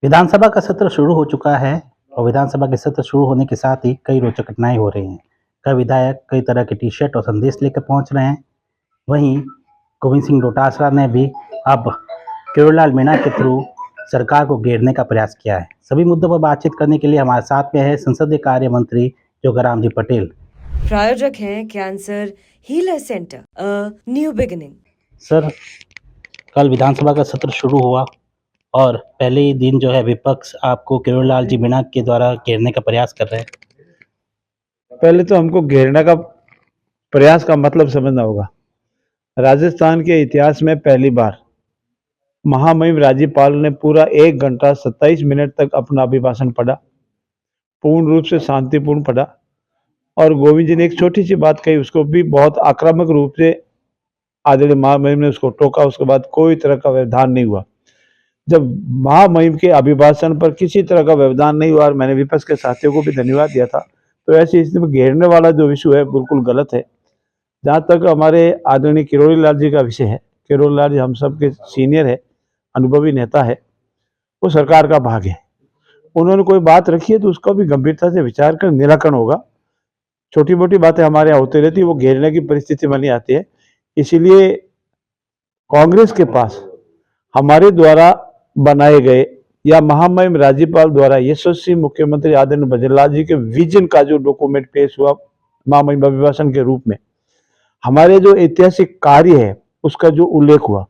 विधानसभा का सत्र शुरू हो चुका है और विधानसभा के सत्र शुरू होने के साथ ही कई रोचक घटनाएं हो रही हैं। कई विधायक कई तरह के टी शर्ट और संदेश लेकर पहुंच रहे हैं। वहीं गोविंद सिंह डोटासरा ने भी अब किरोड़ीलाल मीणा के थ्रू सरकार को घेरने का प्रयास किया है। सभी मुद्दों पर बातचीत करने के लिए हमारे साथ में है संसदीय कार्य मंत्री जोगाराम जी पटेल। प्रायोजक हैं cancer healer centre, a new beginning. Sir, कल विधानसभा का सत्र शुरू हुआ और पहले ही दिन जो है विपक्ष आपको किरोड़ीलाल जी मीणा के द्वारा घेरने का प्रयास कर रहे हैं। पहले तो हमको घेरने का प्रयास का मतलब समझना होगा। राजस्थान के इतिहास में पहली बार महामहिम राज्यपाल ने पूरा 1 घंटा 27 मिनट तक अपना अभिभाषण पढ़ा, पूर्ण रूप से शांतिपूर्ण पढ़ा। और गोविंद जी ने एक छोटी सी बात कही, उसको भी बहुत आक्रामक रूप से आदरणीय महामहिम ने उसको टोका। उसके बाद कोई तरह का व्यवधान नहीं हुआ। जब महामहिम के अभिभाषण पर किसी तरह का व्यवधान नहीं हुआ और मैंने विपक्ष के साथियों को भी धन्यवाद दिया था, तो ऐसी स्थिति में घेरने वाला जो विषय है बिल्कुल गलत है। जहाँ तक हमारे आदरणीय किरोड़ीलाल जी का विषय है, किरोड़ीलाल जी हम सब के सीनियर है, अनुभवी नेता है, वो सरकार का भाग है। उन्होंने कोई बात रखी है तो उसका भी गंभीरता से विचार कर निराकरण होगा। छोटी मोटी बातें हमारे यहाँ होती रहती है, वो घेरने की परिस्थिति बनी आती है। इसीलिए कांग्रेस के पास हमारे द्वारा बनाए गए या महामहिम राज्यपाल द्वारा यशस्वी मुख्यमंत्री आदरणीय भजनलाल जी के विजन का जो डॉक्यूमेंट पेश हुआ महामहिम अभिभाषण के रूप में, हमारे जो ऐतिहासिक कार्य है उसका जो उल्लेख हुआ,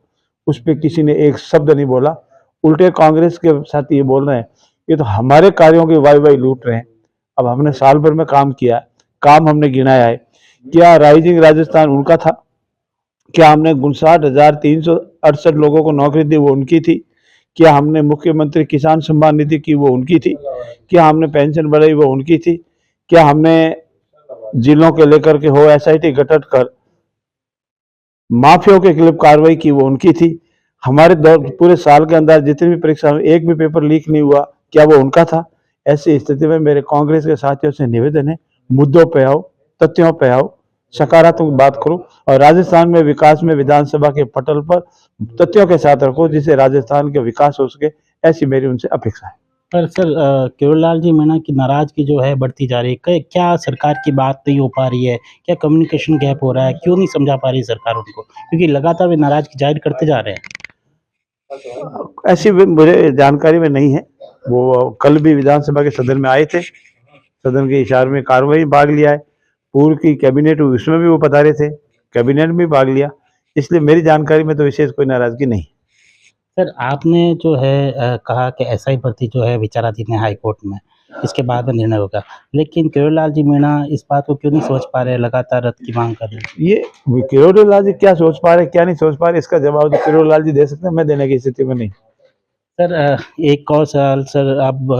उस पर किसी ने एक शब्द नहीं बोला। उल्टे कांग्रेस के साथ ये बोल रहे हैं ये तो हमारे कार्यों की वाई लूट रहे हैं। अब हमने साल भर में काम किया, काम हमने गिनाया है। क्या राइजिंग राजस्थान उनका था? क्या हमने 59,368 लोगों को नौकरी दी, वो उनकी थी? क्या हमने मुख्यमंत्री किसान सम्मान निधि की, वो उनकी थी? क्या हमने पेंशन बढ़ाई, वो उनकी थी? क्या हमने जिलों के लेकर के हो एसआईटी गठन कर माफियाओं के खिलाफ कार्रवाई की, वो उनकी थी? हमारे पूरे साल के अंदर जितनी भी परीक्षा में एक भी पेपर लीक नहीं हुआ, क्या वो उनका था? ऐसी स्थिति में मेरे कांग्रेस के साथियों से निवेदन है, मुद्दों पे आओ, तथ्यों पे आओ, सकारात्मक बात करो और राजस्थान में विकास में विधानसभा के पटल पर तथ्यों के साथ रखो, जिससे राजस्थान का विकास हो सके। ऐसी मेरी उनसे अपेक्षा है। पर सर, किरोड़ीलाल जी मीणा की नाराजगी जो है बढ़ती जा रही है। क्या सरकार की बात नहीं हो पा रही है? क्या कम्युनिकेशन गैप हो रहा है? क्यों नहीं समझा पा रही सरकार उनको? क्योंकि लगातार वे नाराजगी जाहिर करते जा रहे हैं। ऐसी मुझे जानकारी में नहीं है। वो कल भी विधानसभा के सदन में आए थे, सदन के इशारे में कार्रवाई भाग लिया है। पूर्व की कैबिनेट हुई उसमें भी वो पधारे थे, कैबिनेट में भाग लिया। इसलिए मेरी जानकारी में तो विशेष कोई नाराजगी नहीं। सर, आपने जो है कहा कि एसआई भर्ती जो है विचाराधीन है हाई कोर्ट में, इसके बाद में निर्णय होगा। लेकिन किरोड़ीलाल जी मीणा इस बात को क्यों नहीं सोच पा रहे, लगातार रद्द की मांग कर रहे हैं? ये किरोड़ीलाल जी क्या सोच पा रहे, क्या नहीं सोच पा रहे, इसका जवाब तो किरोड़ीलाल जी दे सकते हैं, मैं देने की स्थिति में नहीं। सर, एक और सवाल सर, अब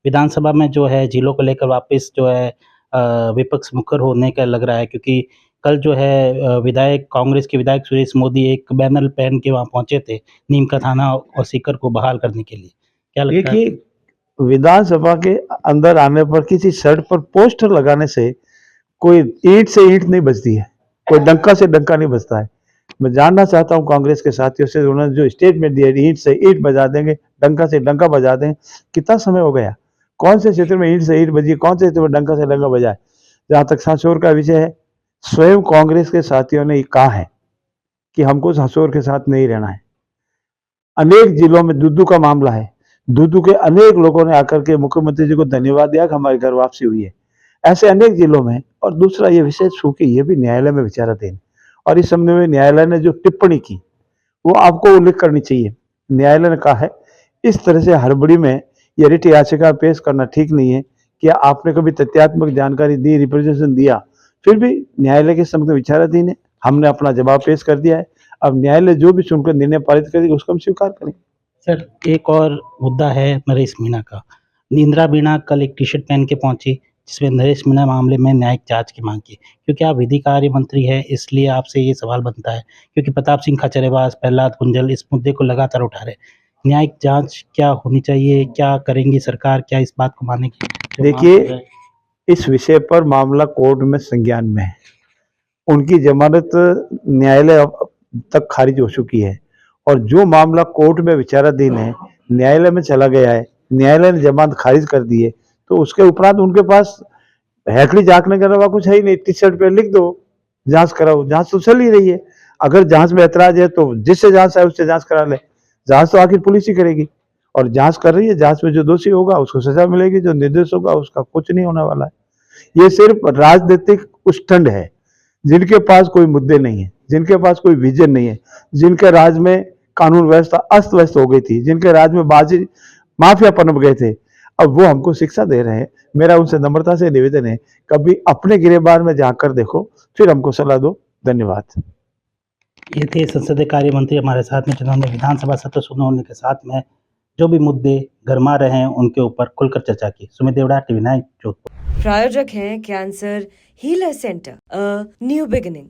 विधानसभा में जो है जिलों को लेकर वापस जो है विपक्ष मुखर होने का लग रहा है, क्योंकि कल जो है विधायक कांग्रेस के विधायक सुरेश मोदी एक बैनर पहन के वहाँ पहुँचे थे, नीम का थाना और सीकर को बहाल करने के लिए। क्या लगता है? देखिए, विधानसभा के अंदर आने पर किसी सड़क पर पोस्टर लगाने से कोई ईंट से ईंट नहीं बजती है, कोई डंका से डंका नहीं बजता है। मैं जानना चाहता हूं कांग्रेस के साथियों से, उन्होंने जो स्टेटमेंट दिया ईंट से ईंट बजा देंगे, डंका से डंका बजा देंगे, कितना समय हो गया? कौन से क्षेत्र में ईंट से ईंट बजी, कौन से क्षेत्र में डंका से डंका बजा है? जहां तक सांसौर का विषय है, स्वयं कांग्रेस के साथियों ने कहा है कि हमको सांसौर के साथ नहीं रहना है। अनेक जिलों में दूधू का मामला है, दूधू के अनेक लोगों ने आकर के मुख्यमंत्री जी को धन्यवाद दिया कि हमारी घर वापसी हुई है। ऐसे अनेक जिलों में। और दूसरा ये विषय चूंकि ये भी न्यायालय में विचाराधीन, और इस संबंध में न्यायालय ने जो टिप्पणी की वो आपको उल्लेख करनी चाहिए। न्यायालय ने कहा है इस तरह से हड़बड़ी में ये रिट याचिका पेश करना ठीक नहीं है। क्या आपने कभी तथ्यात्मक जानकारी दी, रिप्रेजेंटेशन दिया? फिर भी न्यायालय के समक्ष विचाराधीन है, हमने अपना जवाब पेश कर दिया है। अब न्यायालय जो भी सुनकर निर्णय पारित करेगी उसको हम स्वीकार करें। सर, एक और मुद्दा है नरेश मीणा का। इंदिरा मीणा कल एक टी-शर्ट पहन के पहुंची, जिसमें नरेश मीणा मामले में न्यायिक जांच की मांग की। क्योंकि आप विधि कार्य मंत्री हैं, इसलिए आपसे ये सवाल बनता है, क्योंकि प्रताप सिंह खाचरियावास, प्रहलाद कुंजल इस मुद्दे को लगातार उठा रहे हैं। न्यायिक जांच क्या होनी चाहिए? क्या करेंगी सरकार? क्या इस बात को मानेगी? देखिए, इस विषय पर मामला कोर्ट में संज्ञान में है। उनकी जमानत न्यायालय तक खारिज हो चुकी है और जो मामला कोर्ट में विचाराधीन है, न्यायालय में चला गया है, न्यायालय ने जमानत खारिज कर दी है, तो उसके उपरांत उनके पास हैकड़ी झाँकने के अलावा कुछ है ही नहीं। टी शर्ट पे लिख दो जांच कराओ, जांच तो चल ही रही है। अगर जांच में ऐतराज है तो जिससे जांच है उससे जांच करा ले, जांच तो आखिर पुलिस ही करेगी और जांच कर रही है। जांच में जो दोषी होगा उसको सजा मिलेगी, जो निर्दोष होगा उसका कुछ नहीं होने वाला है। ये सिर्फ राजनीतिक उष्टंड है, जिनके पास कोई मुद्दे नहीं है, जिनके पास कोई विजन नहीं है, जिनके राज में कानून व्यवस्था अस्त व्यस्त हो गई थी, जिनके राज में बाजी माफिया पनप गए थे, अब वो हमको शिक्षा दे रहे हैं। मेरा उनसे नम्रता से निवेदन है, कभी अपने गिरेबान में जाकर देखो, फिर हमको सलाह दो। धन्यवाद। ये थे संसदीय कार्य मंत्री हमारे साथ में, जिन्होंने विधानसभा सत्र शुरू होने के साथ में जो भी मुद्दे गरमा रहे हैं उनके ऊपर खुलकर चर्चा की। सुमित देवड़ा, टीवी 9 जोधपुर। प्रायोजक हैं cancer healer centre, a new beginning.